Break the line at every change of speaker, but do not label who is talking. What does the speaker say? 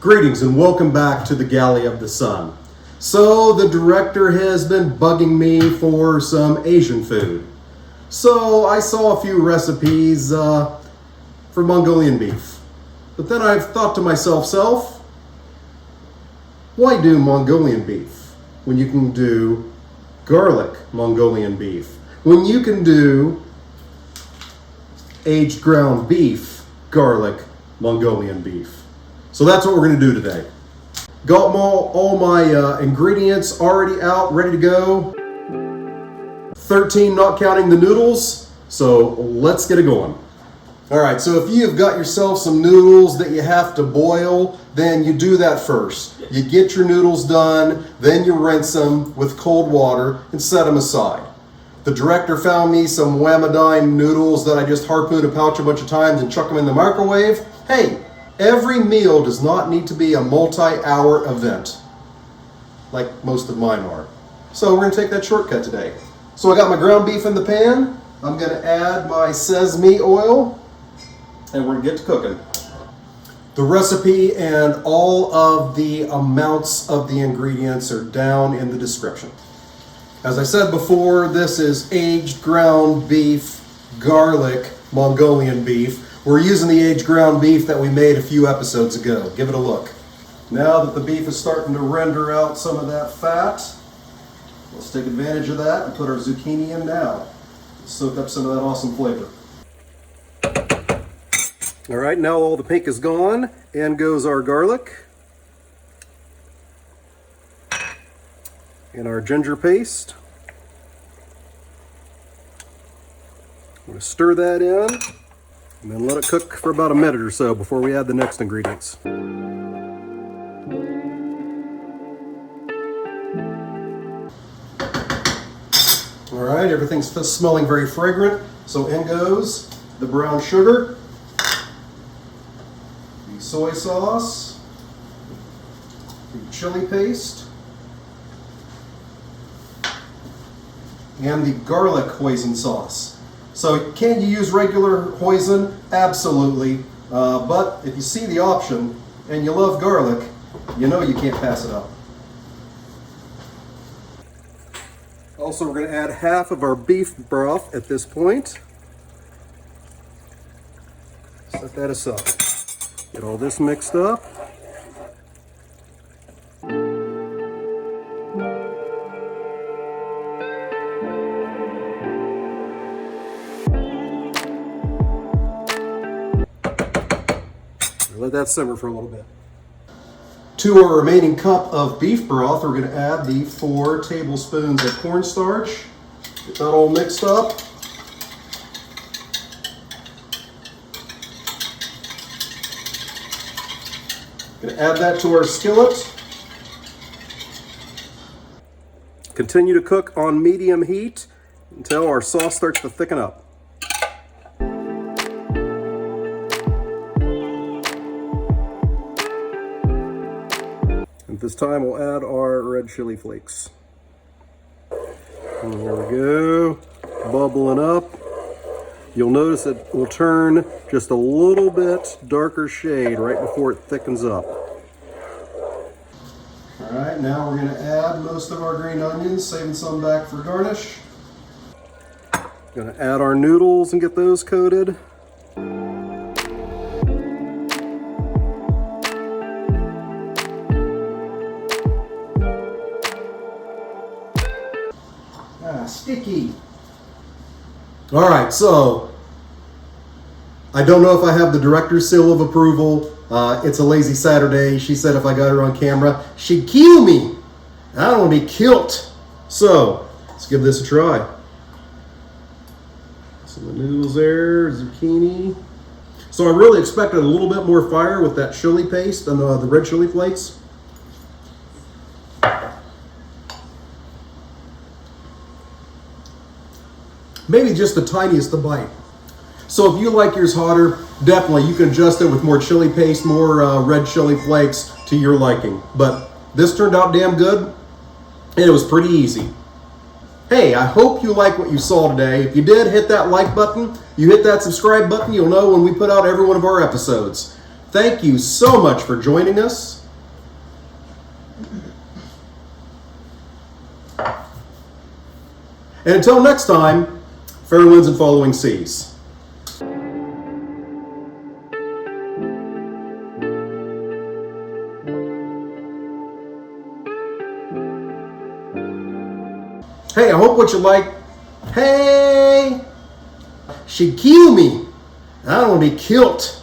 Greetings and welcome back to the Galley of the Sun. So the director has been bugging me for some Asian food. So I saw a few recipes for Mongolian beef. But then I've thought to myself, why do Mongolian beef when you can do garlic Mongolian beef? When you can do aged ground beef, garlic Mongolian beef. So that's what we're going to do today. Got all my ingredients already out, ready to go. 13 not counting the noodles, so let's get it going. All right, so if you've got yourself some noodles that you have to boil, then you do that first. You get your noodles done, then you rinse them with cold water and set them aside. The director found me some Whamadine noodles that I just harpooned a pouch a bunch of times and chuck them in the microwave. Hey, every meal does not need to be a multi-hour event, like most of mine are. So we're gonna take that shortcut today. So I got my ground beef in the pan. I'm gonna add my sesame oil, and we're gonna get to cooking. The recipe and all of the amounts of the ingredients are down in the description. As I said before, this is aged ground beef, garlic Mongolian beef. We're using the aged ground beef that we made a few episodes ago. Give it a look. Now that the beef is starting to render out some of that fat, let's take advantage of that and put our zucchini in now. Soak up some of that awesome flavor. All right, now all the pink is gone, in goes our garlic and our ginger paste. I'm going to stir that in and then let it cook for about a minute or so before we add the next ingredients. All right, everything's smelling very fragrant, so in goes the brown sugar, the soy sauce, the chili paste, and the garlic hoisin sauce. So can you use regular hoisin? Absolutely. But if you see the option and you love garlic, you know you can't pass it up. Also, we're going to add half of our beef broth at this point. Set that aside. Get all this mixed up. Let that simmer for a little bit. To our remaining cup of beef broth, we're going to add the 4 tablespoons of cornstarch. Get that all mixed up. Going to add that to our skillet. Continue to cook on medium heat until our sauce starts to thicken up. This time we'll add our red chili flakes. And there we go, bubbling up. You'll notice it will turn just a little bit darker shade right before it thickens up. All right, now we're gonna add most of our green onions, saving some back for garnish. Gonna add our noodles and get those coated. Sticky. All right, so I don't know if I have the director's seal of approval. It's a lazy Saturday. She said if I got her on camera, she'd kill me. I don't want to be killed. So let's give this a try. Some of the noodles there, zucchini. So I really expected a little bit more fire with that chili paste and the red chili flakes. Maybe just the tiniest of bite. So if you like yours hotter, definitely you can adjust it with more chili paste, more red chili flakes to your liking. But this turned out damn good, and it was pretty easy. Hey, I hope you like what you saw today. If you did, hit that like button. You hit that subscribe button, you'll know when we put out every one of our episodes. Thank you so much for joining us. And until next time, fair winds and following seas. Hey, I hope what you like. Hey! She killed me. I don't want to be killed.